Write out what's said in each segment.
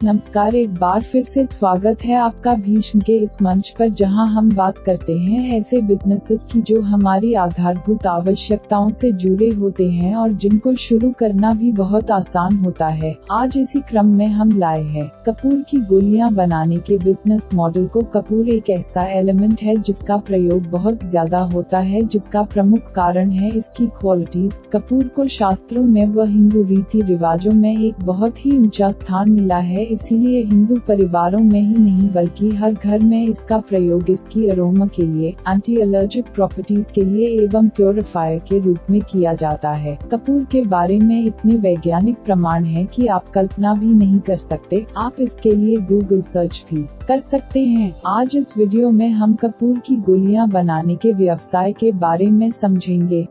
नमस्कार, एक बार फिर से स्वागत है आपका भीष्म के इस मंच पर, जहां हम बात करते हैं ऐसे बिजनेसेस की जो हमारी आधारभूत आवश्यकताओं से जुड़े होते हैं और जिनको शुरू करना भी बहुत आसान होता है। आज इसी क्रम में हम लाए हैं कपूर की गोलियां बनाने के बिजनेस मॉडल को। कपूर एक ऐसा एलिमेंट है जिसका प्रयोग बहुत ज्यादा होता है, जिसका प्रमुख कारण है इसकी क्वालिटीज। कपूर को शास्त्रों में व हिंदू रीति रिवाजों में एक बहुत ही ऊंचा स्थान मिला है, इसीलिए हिंदू परिवारों में ही नहीं बल्कि हर घर में इसका प्रयोग इसकी अरोमा के लिए, एंटी एलर्जिक प्रॉपर्टीज के लिए एवं प्योरीफायर के रूप में किया जाता है। कपूर के बारे में इतने वैज्ञानिक प्रमाण हैं कि आप कल्पना भी नहीं कर सकते। आप इसके लिए गूगल सर्च भी कर सकते हैं। आज इस वीडियो में हम कपूर की गोलियां बनाने के व्यवसाय के बारे में समझेंगे।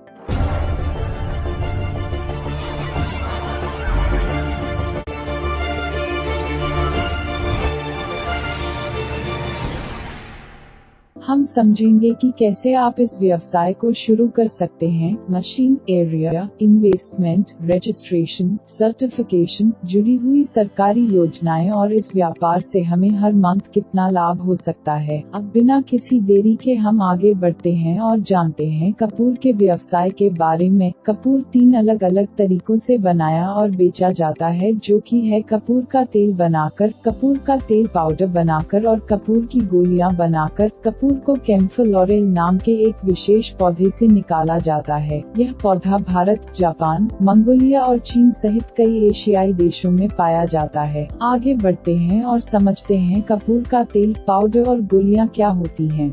हम समझेंगे कि कैसे आप इस व्यवसाय को शुरू कर सकते हैं। Machine, area, investment, registration, certification, जुड़ी हुई सरकारी योजनाएं और इस व्यापार से हमें हर मंथ कितना लाभ हो सकता है। अब बिना किसी देरी के हम आगे बढ़ते हैं और जानते हैं कपूर के व्यवसाय के बारे में। कपूर 3 अलग अलग तरीकों से बनाया और बेचा जाता है, जो कि है कपूर का तेल बनाकर, कपूर का तेल पाउडर बनाकर और कपूर की गोलियां बनाकर। कपूर को कैम्फर लॉरेल नाम के एक विशेष पौधे से निकाला जाता है। यह पौधा भारत, जापान, मंगोलिया और चीन सहित कई एशियाई देशों में पाया जाता है। आगे बढ़ते हैं और समझते हैं कपूर का तेल, पाउडर और गोलियां क्या होती हैं।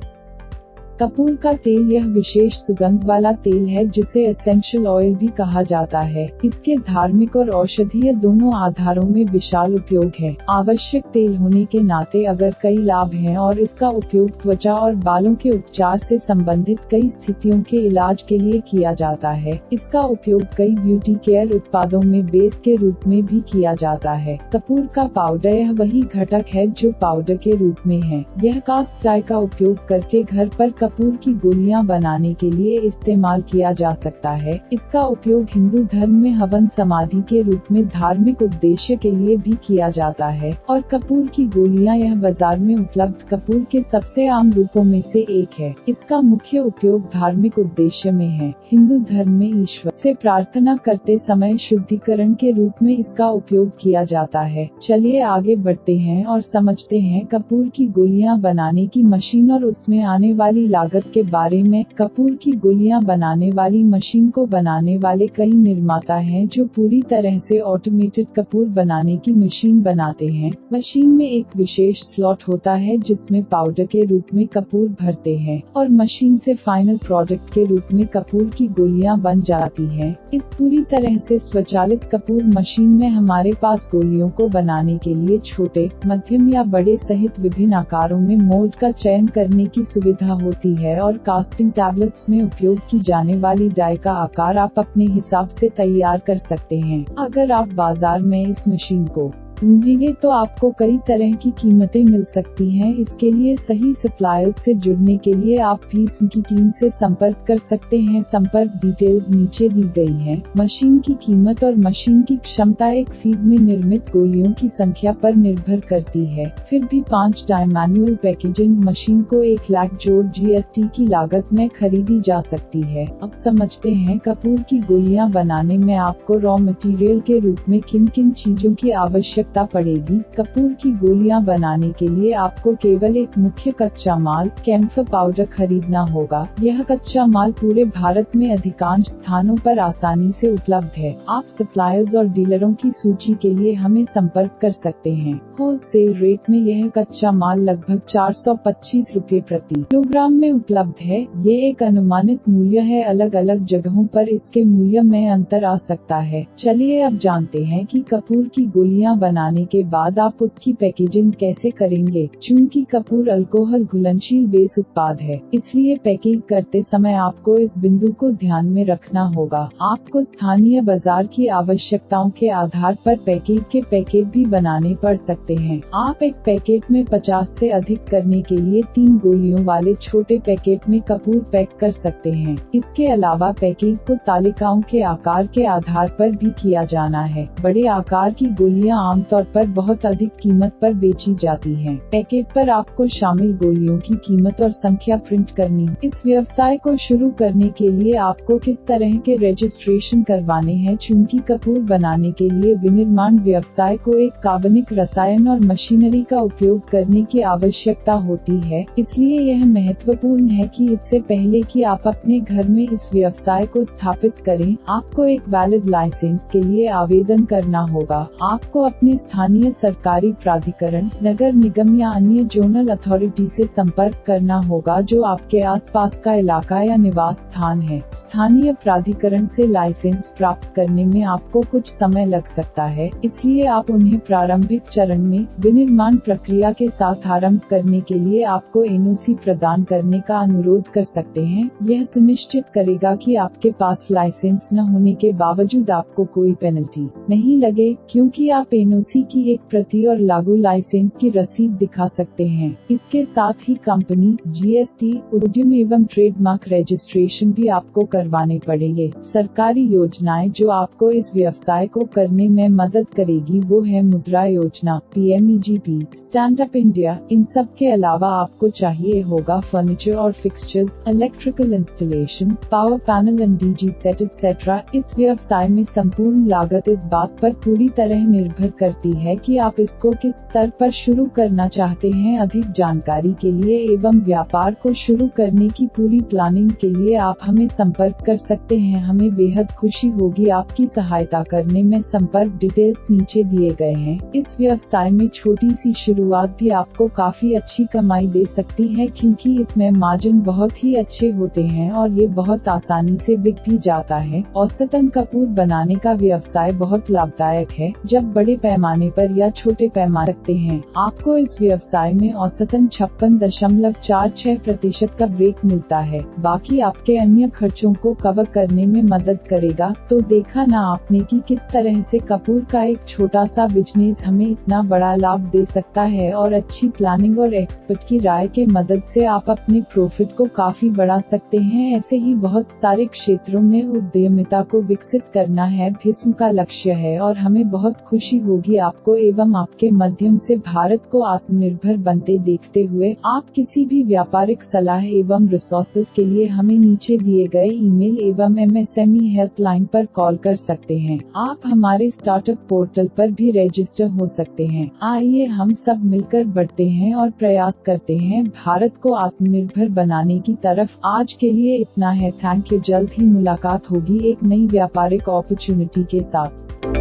कपूर का तेल यह विशेष सुगंध वाला तेल है जिसे एसेंशियल ऑयल भी कहा जाता है। इसके धार्मिक और औषधीय दोनों आधारों में विशाल उपयोग है। आवश्यक तेल होने के नाते अगर कई लाभ हैं और इसका उपयोग त्वचा और बालों के उपचार से संबंधित कई स्थितियों के इलाज के लिए किया जाता है। इसका उपयोग कई ब्यूटी केयर उत्पादों में बेस के रूप में भी किया जाता है। कपूर का पाउडर यह वही घटक है जो पाउडर के रूप में है। यह कास्ट डाई का उपयोग करके घर पर कपूर की गोलियां बनाने के लिए इस्तेमाल किया जा सकता है। इसका उपयोग हिंदू धर्म में हवन समाधि के रूप में धार्मिक उद्देश्य के लिए भी किया जाता है। और कपूर की गोलियां यह बाजार में उपलब्ध कपूर के सबसे आम रूपों में से एक है। इसका मुख्य उपयोग धार्मिक उद्देश्य में है। हिंदू धर्म में ईश्वर से प्रार्थना करते समय शुद्धिकरण के रूप में इसका उपयोग किया जाता है। चलिए आगे बढ़ते हैं और समझते हैं कपूर की गोलियां बनाने की मशीन और उसमें आने वाली लागत के बारे में। कपूर की गोलियां बनाने वाली मशीन को बनाने वाले कई निर्माता हैं जो पूरी तरह से ऑटोमेटेड कपूर बनाने की मशीन बनाते हैं। मशीन में एक विशेष स्लॉट होता है जिसमें पाउडर के रूप में कपूर भरते हैं और मशीन से फाइनल प्रोडक्ट के रूप में कपूर की गोलियां बन जाती हैं। इस पूरी तरह से स्वचालित कपूर मशीन में हमारे पास गोलियों को बनाने के लिए छोटे, मध्यम या बड़े सहित विभिन्न आकारों में मोल्ड का चयन करने की सुविधा होती है और कास्टिंग टैबलेट्स में उपयोग की जाने वाली डाई का आकार आप अपने हिसाब से तैयार कर सकते हैं। अगर आप बाजार में इस मशीन को ढूंढेंगे तो आपको कई तरह की कीमतें मिल सकती हैं। इसके लिए सही सप्लायर्स से जुड़ने के लिए आप भीष्म की टीम से संपर्क कर सकते हैं। संपर्क डिटेल्स नीचे दी गई हैं। मशीन की कीमत और मशीन की क्षमता एक फीड में निर्मित गोलियों की संख्या पर निर्भर करती है। फिर भी 5 डाई मैनुअल पैकेजिंग मशीन को 1 लाख जोड़ GST की लागत में खरीदी जा सकती है। अब समझते हैं कपूर की गोलियां बनाने में आपको रॉ मटेरियल के रूप में किन किन चीजों की आवश्यकता पड़ेगी। कपूर की गोलियां बनाने के लिए आपको केवल एक मुख्य कच्चा माल, कैम्फर पाउडर खरीदना होगा। यह कच्चा माल पूरे भारत में अधिकांश स्थानों पर आसानी से उपलब्ध है। आप सप्लायर्स और डीलरों की सूची के लिए हमें संपर्क कर सकते हैं। होलसेल रेट में यह कच्चा माल लगभग 425 रुपए प्रति किलोग्राम में उपलब्ध है। ये एक अनुमानित मूल्य है, अलग अलग जगहों पर इसके मूल्य में अंतर आ सकता है। चलिए अब जानते हैं कि कपूर की गोलियां बनाने के बाद आप उसकी पैकेजिंग कैसे करेंगे। चूंकि कपूर अल्कोहल घुलनशील बेस उत्पाद है, इसलिए पैकिंग करते समय आपको इस बिंदु को ध्यान में रखना होगा। आपको स्थानीय बाजार की आवश्यकताओं के आधार पर पैकेट के पैकेट भी बनाने पड़ सकते हैं। आप एक पैकेट में 50 से अधिक करने के लिए 3 गोलियों वाले छोटे पैकेट में कपूर पैक कर सकते हैं। इसके अलावा पैकिंग को तालिकाओं के आकार के आधार पर भी किया जाना है। बड़े आकार की गोलियां आम आमतौर पर बहुत अधिक कीमत पर बेची जाती हैं। पैकेट पर आपको शामिल गोलियों की कीमत और संख्या प्रिंट करनी। इस व्यवसाय को शुरू करने के लिए आपको किस तरह के रजिस्ट्रेशन करवाने हैं? चूंकि कपूर बनाने के लिए विनिर्माण व्यवसाय को एक कार्बनिक रसायन और मशीनरी का उपयोग करने की आवश्यकता होती है, इसलिए यह महत्वपूर्ण है कि इससे पहले कि आप अपने घर में इस व्यवसाय को स्थापित करें, आपको एक वैलिड लाइसेंस के लिए आवेदन करना होगा। आपको अपने स्थानीय सरकारी प्राधिकरण, नगर निगम या अन्य जोनल अथॉरिटी से संपर्क करना होगा जो आपके आसपास का इलाका या निवास स्थान है। स्थानीय प्राधिकरण से लाइसेंस प्राप्त करने में आपको कुछ समय लग सकता है, इसलिए आप उन्हें प्रारंभिक चरण में विनिर्माण प्रक्रिया के साथ आरंभ करने के लिए आपको एनओसी प्रदान करने का अनुरोध कर सकते हैं। यह सुनिश्चित करेगा कि आपके पास लाइसेंस न होने के बावजूद आपको कोई पेनल्टी नहीं लगे, क्योंकि आप एनओसी की एक प्रति और लागू लाइसेंस की रसीद दिखा सकते हैं। इसके साथ ही कंपनी, जीएसटी, उद्यम एवं ट्रेडमार्क रजिस्ट्रेशन भी आपको करवाने पड़ेंगे। सरकारी योजनाएं जो आपको इस व्यवसाय को करने में मदद करेगी वो है मुद्रा योजना, PMEGP, स्टैंड अप इंडिया। इन सब के अलावा आपको चाहिए होगा फर्नीचर और fixtures, electrical installation, power panel and DG set etcetera. इस व्यवसाय में संपूर्ण लागत इस बात पर पूरी तरह निर्भर करती है कि आप इसको किस स्तर पर शुरू करना चाहते हैं। अधिक जानकारी के लिए एवं व्यापार को शुरू करने की पूरी प्लानिंग के लिए आप हमें संपर्क कर सकते हैं। हमें बेहद खुशी होगी आपकी सहायता करने में। संपर्क डिटेल्स नीचे दिए गए हैं। इस व्यवसाय में छोटी सी शुरुआत भी आपको काफी अच्छी कमाई दे सकती है, क्योंकि इसमें मार्जिन बहुत ही अच्छे होते हैं और ये बहुत आसानी से बिक भी जाता है। औसतन कपूर बनाने का व्यवसाय बहुत लाभदायक है। जब बड़े पैमाने पर या छोटे पैमाने रखते हैं, आपको इस व्यवसाय में औसतन 56.46% का ब्रेक मिलता है। बाकी आपके अन्य खर्चों को कवर करने में मदद करेगा। तो देखा ना आपने कि किस तरह से कपूर का एक छोटा सा बिजनेस हमें इतना बड़ा लाभ दे सकता है, और अच्छी प्लानिंग और एक्सपर्ट की राय के मदद से आप अपने प्रॉफिट को काफी बढ़ा सकते हैं। ऐसे ही बहुत सारे क्षेत्रों में उद्यमिता को विकसित करना है भीष्म का लक्ष्य है, और हमें बहुत खुशी होगी आपको एवं आपके माध्यम से भारत को आत्मनिर्भर बनते देखते हुए। आप किसी भी व्यापारिक सलाह एवं रिसोर्सेज के लिए हमें नीचे दिए गए ईमेल एवं MSME हेल्पलाइन पर कॉल कर सकते हैं। आप हमारे स्टार्टअप पोर्टल पर भी रजिस्टर हो सकते हैं। आइए हम सब मिलकर बढ़ते हैं और प्रयास करते हैं भारत को आत्मनिर्भर बनाने की तरफ। आज के लिए इतना है। Thank you. जल्द ही मुलाकात होगी एक नई व्यापारिक अपॉर्चुनिटी के साथ।